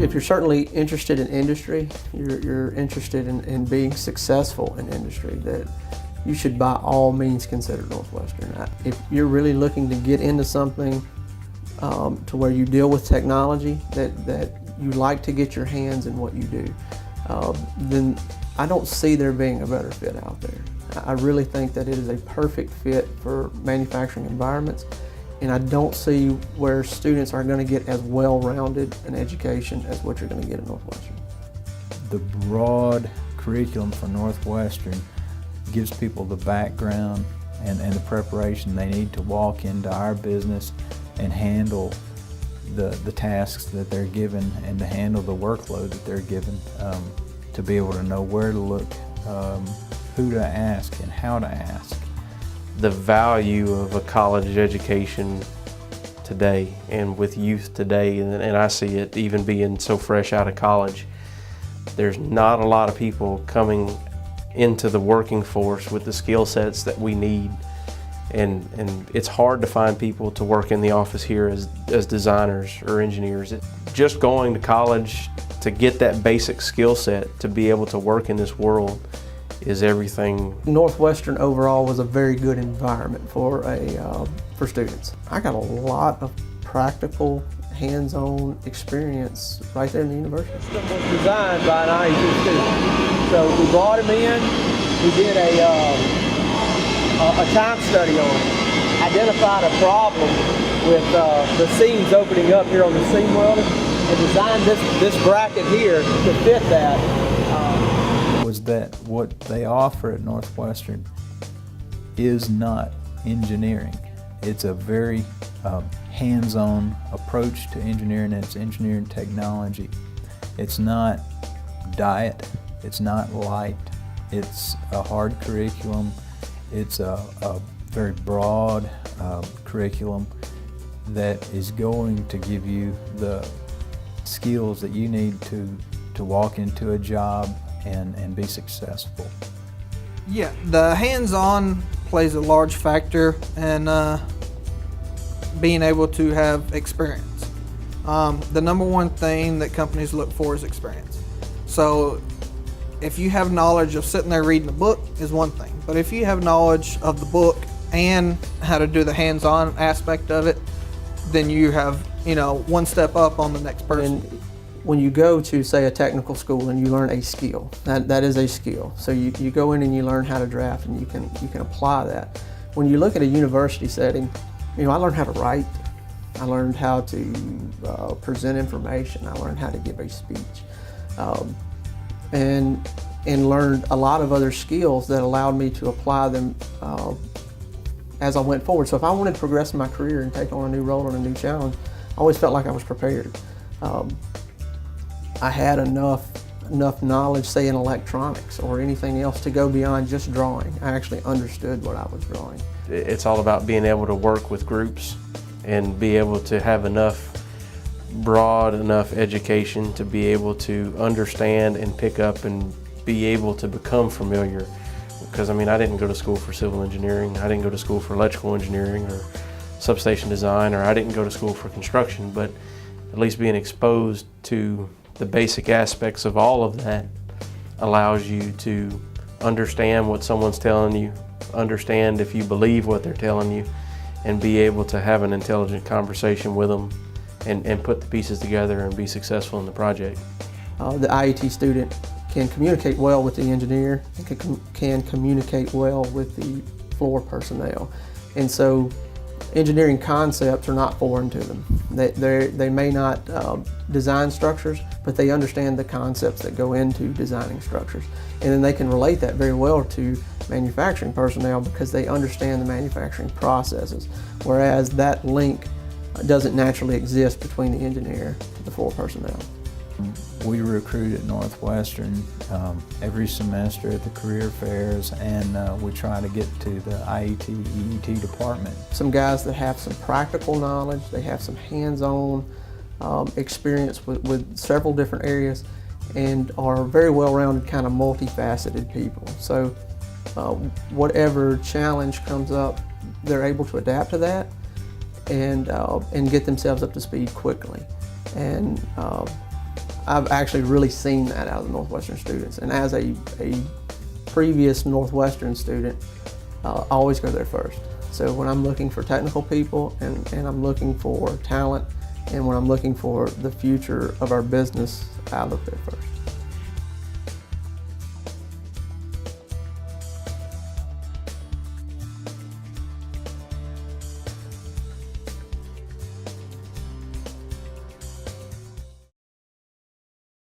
If you're certainly interested in industry, you're interested in being successful in industry, that you should by all means consider Northwestern. If you're really looking to get into something to where you deal with technology, that you like to get your hands in what you do, then I don't see there being a better fit out there. I really think that it is a perfect fit for manufacturing environments, and I don't see where students are going to get as well-rounded an education as what you're going to get at Northwestern. The broad curriculum for Northwestern gives people the background and the preparation they need to walk into our business and handle the tasks that they're given and to handle the workload that they're given, to be able to know where to look, who to ask and how to ask. The value of a college education today and with youth today, and I see it even being so fresh out of college, there's not a lot of people coming into the working force with the skill sets that we need, and it's hard to find people to work in the office here as designers or engineers. Just going to college to get that basic skill set to be able to work in this world is everything. Northwestern overall was a very good environment for students. I got a lot of practical, hands-on experience right there in the university. The system was designed by an IET student. So we brought him in, we did a time study on it, identified a problem with the seams opening up here on the seam welder, and designed this bracket here to fit that. Was that what they offer at Northwestern is not engineering. It's a very hands-on approach to engineering, and it's engineering technology. It's not diet, it's not light, it's a hard curriculum, it's a very broad curriculum that is going to give you the skills that you need to walk into a job and be successful. Yeah, the hands-on plays a large factor in being able to have experience. The number one thing that companies look for is experience. So if you have knowledge of sitting there reading a book is one thing, but if you have knowledge of the book and how to do the hands-on aspect of it, then you have, one step up on the next person. And when you go to, say, a technical school and you learn a skill, that is a skill. So you go in and you learn how to draft, and you can apply that. When you look at a university setting, I learned how to write, I learned how to present information, I learned how to give a speech, and learned a lot of other skills that allowed me to apply them as I went forward. So if I wanted to progress in my career and take on a new role and a new challenge, I always felt like I was prepared. I had enough knowledge, say in electronics or anything else, to go beyond just drawing. I actually understood what I was drawing. It's all about being able to work with groups and be able to have broad enough education to be able to understand and pick up and be able to become familiar. Because I didn't go to school for civil engineering, I didn't go to school for electrical engineering or substation design, or I didn't go to school for construction, but at least being exposed to the basic aspects of all of that allows you to understand what someone's telling you, understand if you believe what they're telling you, and be able to have an intelligent conversation with them and put the pieces together and be successful in the project. The IET student can communicate well with the engineer, and can communicate well with the floor personnel. And so engineering concepts are not foreign to them. They may not design structures, but they understand the concepts that go into designing structures. And then they can relate that very well to manufacturing personnel because they understand the manufacturing processes, whereas that link doesn't naturally exist between the engineer and the floor personnel. We recruit at Northwestern every semester at the career fairs, and we try to get to the IET, EET department. Some guys that have some practical knowledge, they have some hands-on experience with several different areas, and are very well-rounded, kind of multifaceted people. So whatever challenge comes up, they're able to adapt to that and get themselves up to speed quickly. And I've actually really seen that out of the Northwestern students. And as a previous Northwestern student, I always go there first. So when I'm looking for technical people and I'm looking for talent and when I'm looking for the future of our business, I look there first.